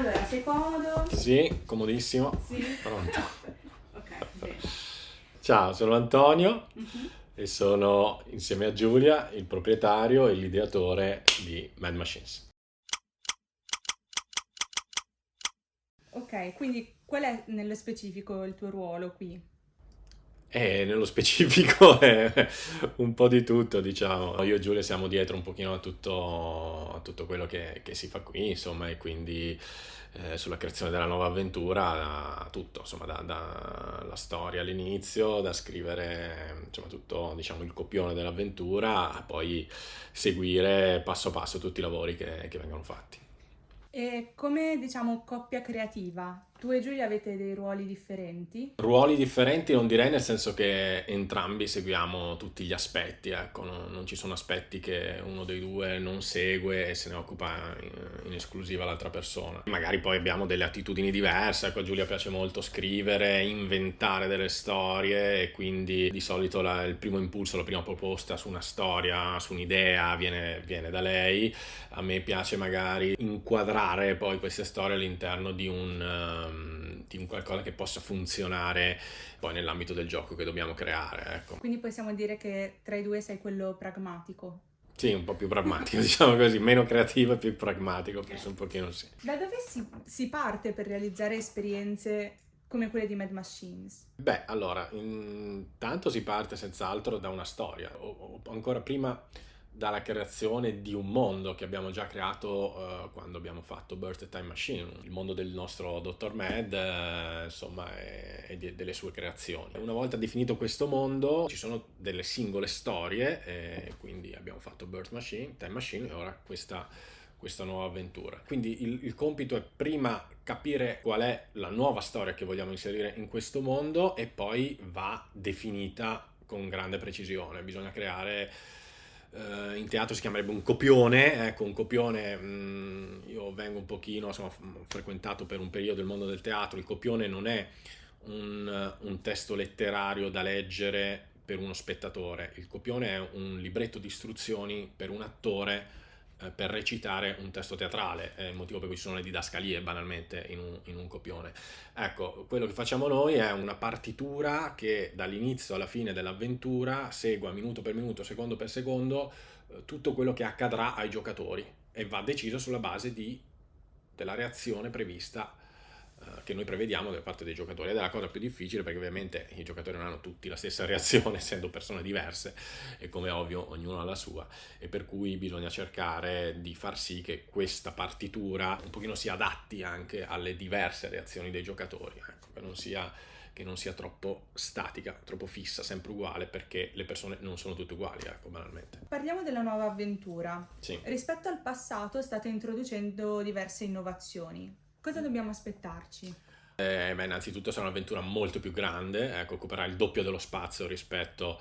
Allora, sei comodo? Sì, comodissimo. Sì. Pronto. Ok, bene. Ciao, sono Antonio Mhm. e sono insieme a Giulia il proprietario e l'ideatore di Mad Machines. Ok, quindi qual è nello specifico il tuo ruolo qui? E nello specifico è un po' di tutto, diciamo. Io e Giulia siamo dietro un pochino a tutto quello che si fa qui, insomma, e quindi sulla creazione della nuova avventura, tutto, insomma, dalla storia all'inizio, da scrivere, insomma, tutto, diciamo, il copione dell'avventura, a poi seguire passo passo tutti i lavori che vengono fatti. E come, diciamo, coppia creativa, tu e Giulia avete dei ruoli differenti? Ruoli differenti non direi, nel senso che entrambi seguiamo tutti gli aspetti, ecco, non ci sono aspetti che uno dei due non segue e se ne occupa in esclusiva l'altra persona. Magari poi abbiamo delle attitudini diverse, ecco, a Giulia piace molto scrivere, inventare delle storie e quindi di solito il primo impulso, la prima proposta su una storia, su un'idea viene da lei. A me piace magari inquadrare poi queste storie all'interno di un qualcosa che possa funzionare poi nell'ambito del gioco che dobbiamo creare, ecco. Quindi possiamo dire che tra i due sei quello pragmatico. Sì, un po' più pragmatico, diciamo così, meno creativo e più pragmatico, Ok. forse un pochino sì. Da dove si parte per realizzare esperienze come quelle di Mad Machines? Beh, allora, intanto si parte senz'altro da una storia, o ancora prima dalla creazione di un mondo che abbiamo già creato quando abbiamo fatto Birth Time Machine, il mondo del nostro Dr. Mad, insomma, delle sue creazioni. Una volta definito questo mondo, ci sono delle singole storie, quindi abbiamo fatto Birth Machine, Time Machine e ora questa nuova avventura. Quindi il compito è prima capire qual è la nuova storia che vogliamo inserire in questo mondo e poi va definita con grande precisione. Bisogna creare, in teatro si chiamerebbe un copione, ecco, un copione, io vengo un pochino, insomma, ho frequentato per un periodo il mondo del teatro, il copione non è un testo letterario da leggere per uno spettatore, il copione è un libretto di istruzioni per un attore per recitare un testo teatrale, è il motivo per cui ci sono le didascalie banalmente in un copione. Ecco, quello che facciamo noi è una partitura che dall'inizio alla fine dell'avventura segua minuto per minuto, secondo per secondo, tutto quello che accadrà ai giocatori e va deciso sulla base della reazione prevista che noi prevediamo da parte dei giocatori. Ed è la cosa più difficile perché ovviamente i giocatori non hanno tutti la stessa reazione, essendo persone diverse e come ovvio ognuno ha la sua, e per cui bisogna cercare di far sì che questa partitura un pochino si adatti anche alle diverse reazioni dei giocatori, ecco, che non sia troppo statica, troppo fissa, sempre uguale, perché le persone non sono tutte uguali, ecco, banalmente. Parliamo della nuova avventura. Sì. Rispetto al passato state introducendo diverse innovazioni. Cosa dobbiamo aspettarci? Beh, innanzitutto sarà un'avventura molto più grande, ecco, occuperà il doppio dello spazio rispetto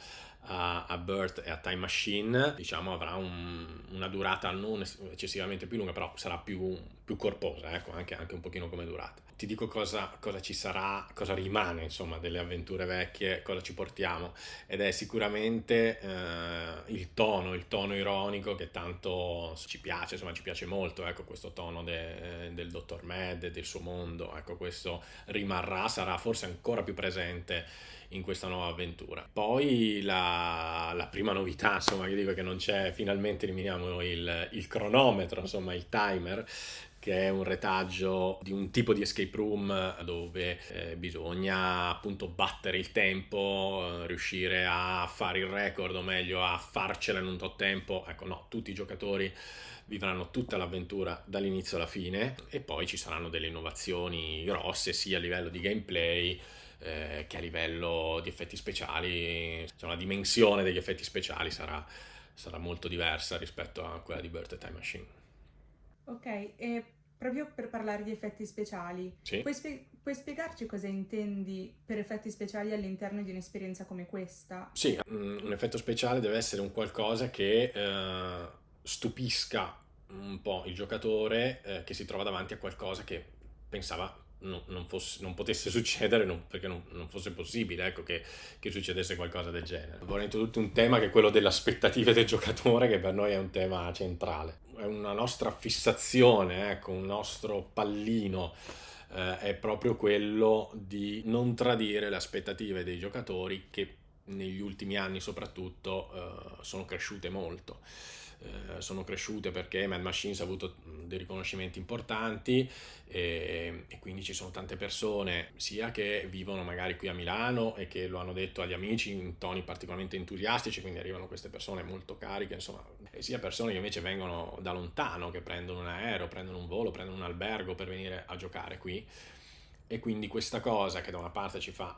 a Birth e a Time Machine, diciamo avrà una durata non eccessivamente più lunga, però sarà più corposa, ecco, anche un pochino come durata. Ti dico cosa ci sarà, cosa rimane, insomma, delle avventure vecchie, cosa ci portiamo, ed è sicuramente il tono ironico che tanto ci piace, insomma ci piace molto, ecco, questo tono del Dottor Mad, del suo mondo, ecco, questo rimarrà, sarà forse ancora più presente in questa nuova avventura. Poi la prima novità, insomma, io dico che non c'è, finalmente eliminiamo il cronometro, insomma il timer, che è un retaggio di un tipo di escape room dove bisogna appunto battere il tempo, riuscire a fare il record, o meglio a farcela in un tot tempo. Ecco, no, tutti i giocatori vivranno tutta l'avventura dall'inizio alla fine e poi ci saranno delle innovazioni grosse sia a livello di gameplay che a livello di effetti speciali. Cioè, la dimensione degli effetti speciali sarà molto diversa rispetto a quella di Birth Time Machine. Ok, e proprio per parlare di effetti speciali, Sì? puoi spiegarci cosa intendi per effetti speciali all'interno di un'esperienza come questa? Sì, un effetto speciale deve essere un qualcosa che stupisca un po' il giocatore che si trova davanti a qualcosa che pensava non potesse succedere perché non fosse possibile, ecco, che succedesse qualcosa del genere. Vorrei introdurre un tema che è quello delle aspettative del giocatore, che per noi è un tema centrale. è una nostra fissazione, ecco, un nostro pallino, è proprio quello di non tradire le aspettative dei giocatori che negli ultimi anni soprattutto sono cresciute molto. Sono cresciute perché Mad Machines ha avuto dei riconoscimenti importanti e quindi ci sono tante persone sia che vivono magari qui a Milano e che lo hanno detto agli amici in toni particolarmente entusiastici, quindi arrivano queste persone molto cariche, insomma, e sia persone che invece vengono da lontano, che prendono un aereo, prendono un volo, prendono un albergo per venire a giocare qui. E quindi questa cosa che da una parte ci fa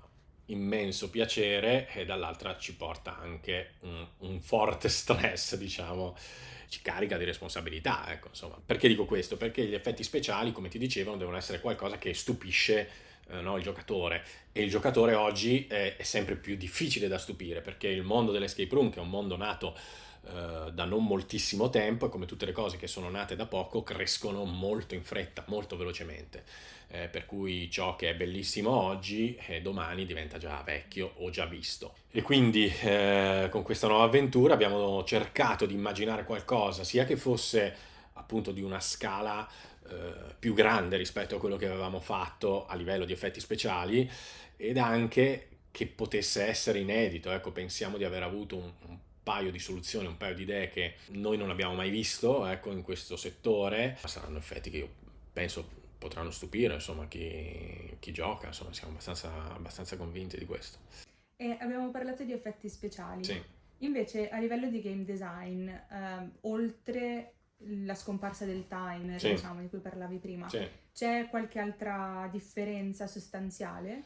immenso piacere e dall'altra ci porta anche un forte stress, diciamo, ci carica di responsabilità, ecco, insomma. Perché dico questo? Perché gli effetti speciali, come ti dicevano, devono essere qualcosa che stupisce no, il giocatore, e il giocatore oggi è sempre più difficile da stupire, perché il mondo dell'escape room, che è un mondo nato da non moltissimo tempo, e come tutte le cose che sono nate da poco crescono molto in fretta, molto velocemente, per cui ciò che è bellissimo oggi domani diventa già vecchio o già visto. E quindi con questa nuova avventura abbiamo cercato di immaginare qualcosa sia che fosse appunto di una scala più grande rispetto a quello che avevamo fatto a livello di effetti speciali, ed anche che potesse essere inedito. Ecco, pensiamo di aver avuto un paio di soluzioni, un paio di idee che noi non abbiamo mai visto, ecco, in questo settore. Saranno effetti che io penso potranno stupire, insomma, chi gioca, insomma, siamo abbastanza convinti di questo. E abbiamo parlato di effetti speciali. Sì. Invece, a livello di game design, oltre la scomparsa del timer, Sì. diciamo, di cui parlavi prima, Sì. c'è qualche altra differenza sostanziale?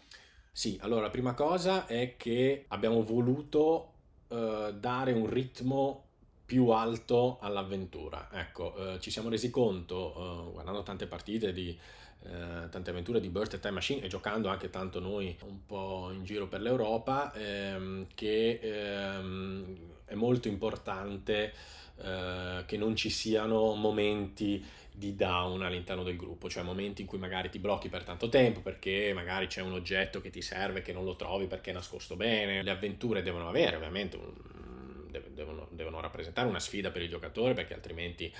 Sì, allora la prima cosa è che abbiamo voluto dare un ritmo più alto all'avventura. Ecco, ci siamo resi conto, guardando tante partite di tante avventure di Birth Time Machine e giocando anche tanto noi un po' in giro per l'Europa, che è molto importante che non ci siano momenti di down all'interno del gruppo, cioè momenti in cui magari ti blocchi per tanto tempo perché magari c'è un oggetto che ti serve che non lo trovi perché è nascosto bene. Le avventure devono avere ovviamente devono rappresentare una sfida per il giocatore, perché altrimenti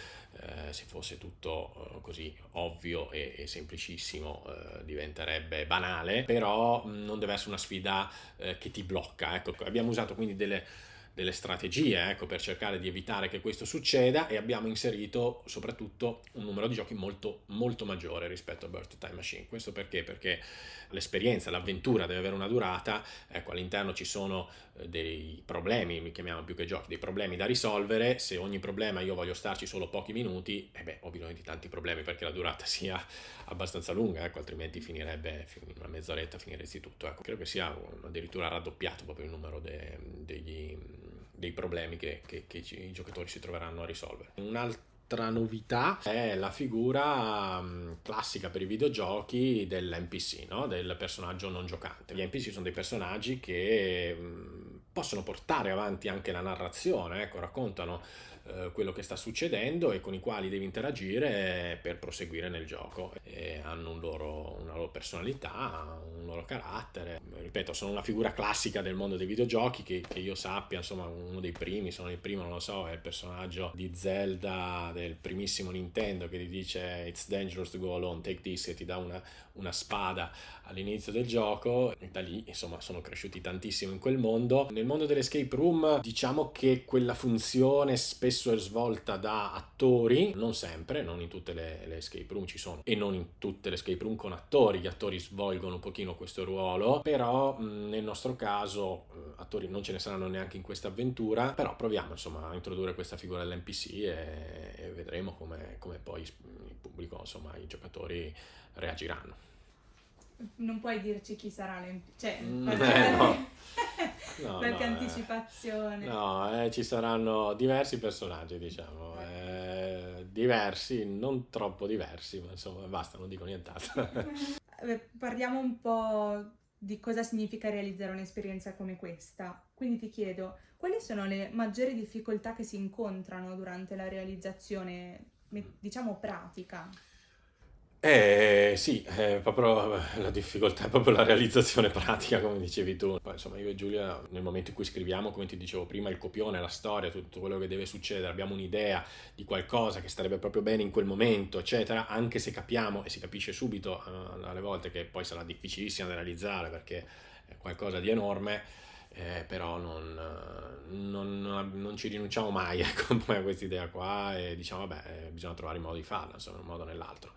se fosse tutto così ovvio e semplicissimo diventerebbe banale. Però non deve essere una sfida che ti blocca, ecco. Abbiamo usato quindi delle strategie, ecco, per cercare di evitare che questo succeda, e abbiamo inserito soprattutto un numero di giochi molto, molto maggiore rispetto a Birth Time Machine. Questo perché? Perché l'esperienza, l'avventura deve avere una durata, ecco, all'interno ci sono dei problemi, li chiamiamo più che giochi, dei problemi da risolvere. Se ogni problema io voglio starci solo pochi minuti, ho bisogno di tanti problemi perché la durata sia abbastanza lunga, ecco, altrimenti finirebbe in una mezz'oretta, finiresti tutto. Ecco, credo che sia addirittura raddoppiato proprio il numero dei problemi che i giocatori si troveranno a risolvere. Un'altra novità è la figura classica per i videogiochi dell'NPC, no? Del personaggio non giocante. Gli NPC sono dei personaggi che possono portare avanti anche la narrazione, ecco, raccontano quello che sta succedendo e con i quali devi interagire per proseguire nel gioco. E hanno una loro personalità, un loro carattere. Ripeto, sono una figura classica del mondo dei videogiochi che io sappia, insomma, uno dei primi, sono il primo, non lo so, è il personaggio di Zelda del primissimo Nintendo che gli dice "It's dangerous to go alone, take this", e ti dà una spada all'inizio del gioco. E da lì, insomma, sono cresciuti tantissimo in quel mondo. Nel mondo dell'escape room diciamo che quella funzione spesso è svolta da attori, non sempre, non in tutte le escape room ci sono, e non in tutte le escape room con attori. Gli attori svolgono un pochino questo ruolo, però nel nostro caso attori non ce ne saranno neanche in questa avventura, però proviamo insomma a introdurre questa figura dell'NPC e vedremo come poi il pubblico, insomma i giocatori reagiranno. Non puoi dirci chi sarà l'NPC? Cioè, No. No, qualche anticipazione? No, ci saranno diversi personaggi, diciamo, diversi, non troppo diversi, ma insomma basta, non dico nient'altro. Parliamo un po' di cosa significa realizzare un'esperienza come questa. Quindi ti chiedo, quali sono le maggiori difficoltà che si incontrano durante la realizzazione, diciamo, pratica? Sì, è proprio la difficoltà, è proprio la realizzazione pratica, come dicevi tu. Poi, insomma, io e Giulia, nel momento in cui scriviamo, come ti dicevo prima, il copione, la storia, tutto quello che deve succedere, abbiamo un'idea di qualcosa che starebbe proprio bene in quel momento, eccetera, anche se capiamo e si capisce subito alle volte che poi sarà difficilissima da realizzare perché è qualcosa di enorme, però non ci rinunciamo mai, ecco, poi a questa idea qua e diciamo, vabbè, bisogna trovare il modo di farla, insomma, in un modo o nell'altro.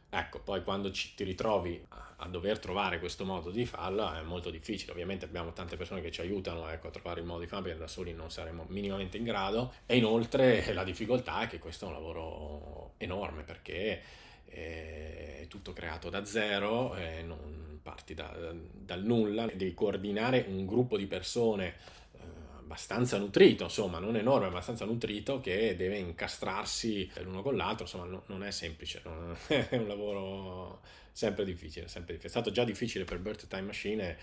Ecco, poi quando ti ritrovi a dover trovare questo modo di farlo è molto difficile. Ovviamente abbiamo tante persone che ci aiutano, ecco, a trovare il modo di farlo perché da soli non saremo minimamente in grado. E inoltre la difficoltà è che questo è un lavoro enorme perché è tutto creato da zero, non parti dal nulla, devi coordinare un gruppo di persone abbastanza nutrito, insomma, non enorme, abbastanza nutrito, che deve incastrarsi l'uno con l'altro, insomma, non è semplice, è un lavoro sempre difficile, sempre difficile. È stato già difficile per Birth Time Machine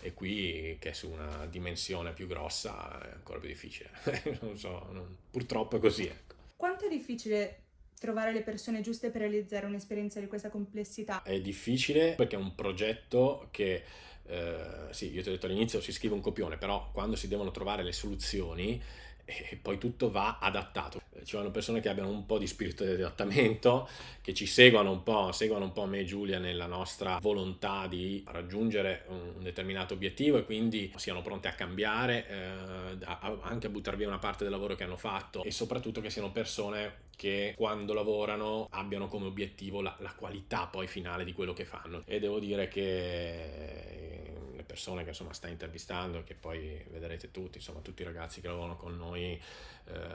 e qui che è su una dimensione più grossa è ancora più difficile. Non so, purtroppo è così, ecco. Quanto è difficile trovare le persone giuste per realizzare un'esperienza di questa complessità? È difficile perché è un progetto che, sì, io ti ho detto all'inizio si scrive un copione, però quando si devono trovare le soluzioni poi tutto va adattato. Ci vogliono persone che abbiano un po' di spirito di adattamento, che ci seguono un po' me e Giulia nella nostra volontà di raggiungere un determinato obiettivo e quindi siano pronte a cambiare, anche a buttare via una parte del lavoro che hanno fatto e soprattutto che siano persone che quando lavorano abbiano come obiettivo la qualità poi finale di quello che fanno. E devo dire che le persone che insomma stai intervistando, che poi vedrete tutti, insomma tutti i ragazzi che lavorano con noi,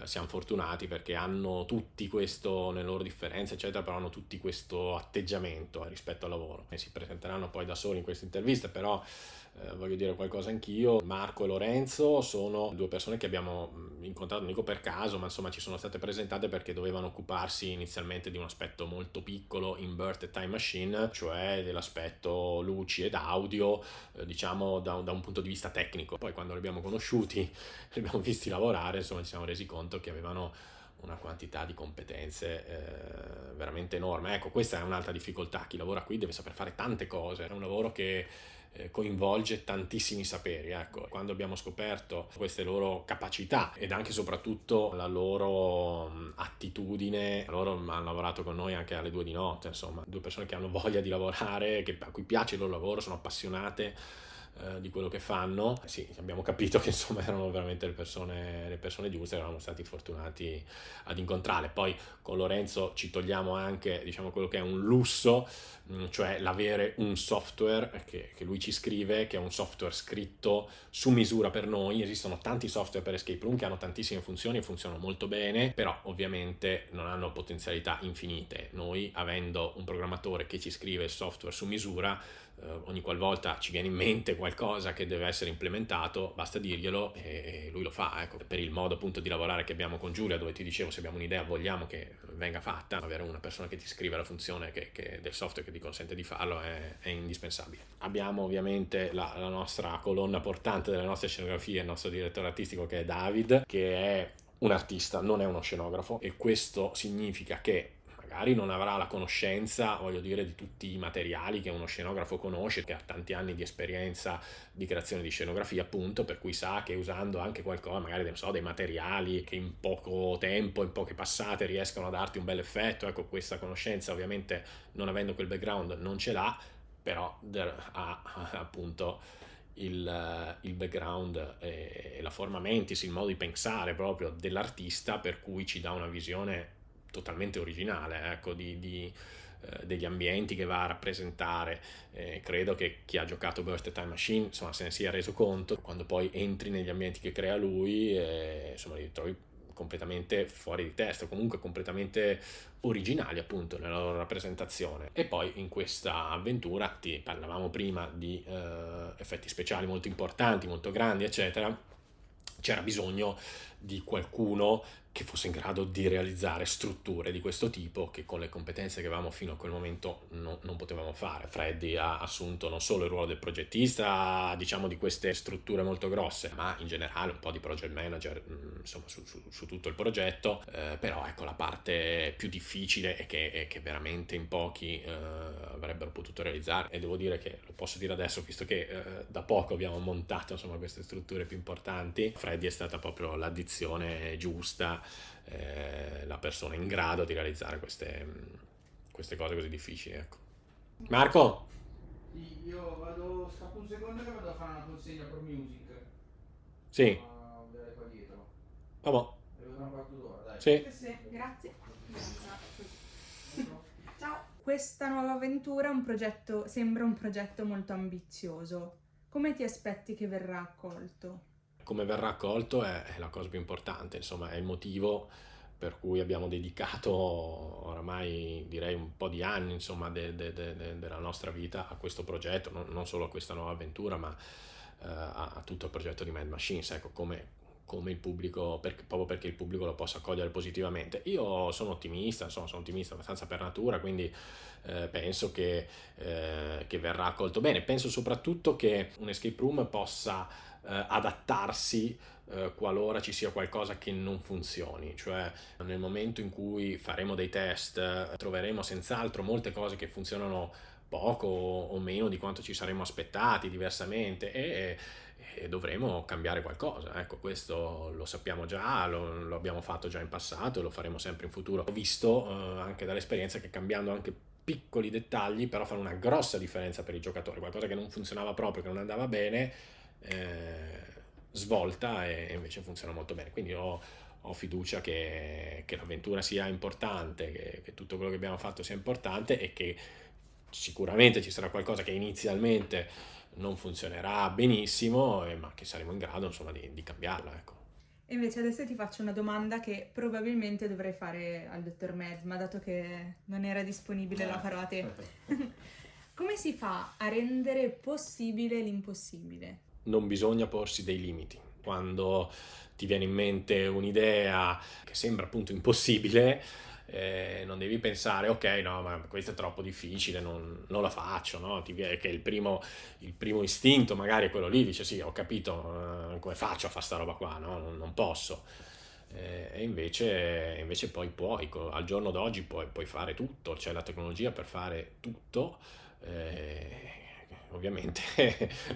siamo fortunati perché hanno tutti questo, nelle loro differenze eccetera, però hanno tutti questo atteggiamento rispetto al lavoro e si presenteranno poi da soli in queste interviste, però voglio dire qualcosa anch'io. Marco e Lorenzo sono due persone che abbiamo incontrato, non dico per caso, ma insomma ci sono state presentate perché dovevano occuparsi inizialmente di un aspetto molto piccolo in Birth Time Machine, cioè dell'aspetto luci ed audio, diciamo da un punto di vista tecnico. Poi quando li abbiamo conosciuti, li abbiamo visti lavorare, insomma ci siamo resi conto che avevano una quantità di competenze veramente enorme. Ecco, questa è un'altra difficoltà. Chi lavora qui deve saper fare tante cose. È un lavoro che coinvolge tantissimi saperi. Ecco, quando abbiamo scoperto queste loro capacità ed anche soprattutto la loro attitudine, loro hanno lavorato con noi anche alle 2 di notte, insomma, due persone che hanno voglia di lavorare, a cui piace il loro lavoro, sono appassionate di quello che fanno. Sì, abbiamo capito che insomma erano veramente le persone giuste, eravamo stati fortunati ad incontrarle. Poi con Lorenzo ci togliamo anche, diciamo, quello che è un lusso, cioè l'avere un software che lui ci scrive, che è un software scritto su misura per noi. Esistono tanti software per Escape Room che hanno tantissime funzioni e funzionano molto bene, però ovviamente non hanno potenzialità infinite. Noi, avendo un programmatore che ci scrive il software su misura, ogni qualvolta ci viene in mente qualcosa che deve essere implementato, basta dirglielo e lui lo fa. Ecco, per il modo appunto di lavorare che abbiamo con Giulia, dove ti dicevo, se abbiamo un'idea vogliamo che venga fatta, avere una persona che ti scrive la funzione del software che ti consente di farlo è indispensabile. Abbiamo ovviamente la nostra colonna portante delle nostre scenografie, il nostro direttore artistico che è David, che è un artista, non è uno scenografo, e questo significa che magari non avrà la conoscenza, voglio dire, di tutti i materiali che uno scenografo conosce, che ha tanti anni di esperienza di creazione di scenografia, appunto, per cui sa che usando anche qualcosa, magari non so, dei materiali che in poco tempo, in poche passate riescano a darti un bel effetto. Ecco, questa conoscenza ovviamente, non avendo quel background, non ce l'ha, però ha appunto il background e la forma mentis, il modo di pensare proprio dell'artista, per cui ci dà una visione totalmente originale, ecco, degli ambienti che va a rappresentare. Credo che chi ha giocato Birth Time Machine insomma se ne sia reso conto quando poi entri negli ambienti che crea lui, insomma li trovi completamente fuori di testa, comunque completamente originali appunto nella loro rappresentazione. E poi in questa avventura, ti parlavamo prima di effetti speciali molto importanti, molto grandi eccetera, c'era bisogno di qualcuno che fosse in grado di realizzare strutture di questo tipo che con le competenze che avevamo fino a quel momento non potevamo fare. Freddy ha assunto non solo il ruolo del progettista, diciamo, di queste strutture molto grosse, ma in generale un po' di project manager, insomma, su tutto il progetto, però ecco, la parte più difficile e che veramente in pochi avrebbero potuto realizzare, e devo dire che lo posso dire adesso, visto che da poco abbiamo montato, insomma, queste strutture più importanti. Freddy è stata proprio l'addizione giusta, la persona in grado di realizzare queste cose così difficili, ecco. Marco? Io scappo un secondo che vado a fare una consegna per music. Sì, A vedere qua dietro. vabbè, Arrivo tra un quarto d'ora, dai. sì. Sì, grazie. Ciao. Questa nuova avventura sembra un progetto molto ambizioso. Come ti aspetti che verrà accolto? Come verrà accolto è la cosa più importante, insomma, è il motivo per cui abbiamo dedicato oramai, direi, un po' di anni, insomma, della nostra vita a questo progetto, non solo a questa nuova avventura, ma a tutto il progetto di Mad Machines, ecco, come il pubblico, proprio perché il pubblico lo possa accogliere positivamente. Io sono ottimista, insomma, sono ottimista abbastanza per natura, quindi penso che verrà accolto bene. Penso soprattutto che un escape room possa adattarsi qualora ci sia qualcosa che non funzioni, cioè nel momento in cui faremo dei test troveremo senz'altro molte cose che funzionano poco o meno di quanto ci saremmo aspettati diversamente, e dovremo cambiare qualcosa. Ecco, questo lo sappiamo già, lo abbiamo fatto già in passato e lo faremo sempre in futuro. Ho visto anche dall'esperienza che cambiando anche piccoli dettagli però fanno una grossa differenza per i giocatori. Qualcosa che non funzionava proprio, che non andava bene, svolta e invece funziona molto bene. Quindi ho fiducia che l'avventura sia importante, che tutto quello che abbiamo fatto sia importante, e che sicuramente ci sarà qualcosa che inizialmente non funzionerà benissimo, ma che saremo in grado, insomma, di cambiarla, ecco. E invece adesso ti faccio una domanda che probabilmente dovrei fare al dottor Med, ma dato che non era disponibile la farò a te. Come si fa a rendere possibile l'impossibile? Non bisogna porsi dei limiti. Quando ti viene in mente un'idea che sembra appunto impossibile, non devi pensare ok, no, ma questo è troppo difficile, non la faccio, no? Ti viene che il primo istinto magari è quello lì, dice sì, ho capito, come faccio a fare sta roba qua, no? Non posso. E invece poi puoi, al giorno d'oggi puoi fare tutto, c'è la tecnologia per fare tutto, ovviamente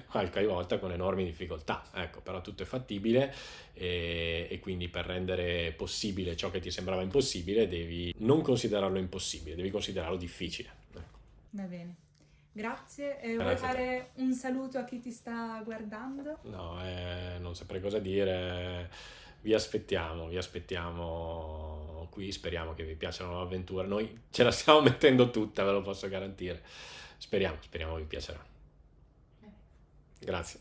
qualche volta con enormi difficoltà, ecco, però tutto è fattibile, e quindi per rendere possibile ciò che ti sembrava impossibile devi non considerarlo impossibile, devi considerarlo difficile, ecco. Va bene. Grazie. E vuoi Grazie a te. fare un saluto a chi ti sta guardando? No, non saprei cosa dire. Vi aspettiamo qui, speriamo che vi piaccia la nuova avventura. Noi ce la stiamo mettendo tutta, ve lo posso garantire. Speriamo vi piacerà. Grazie.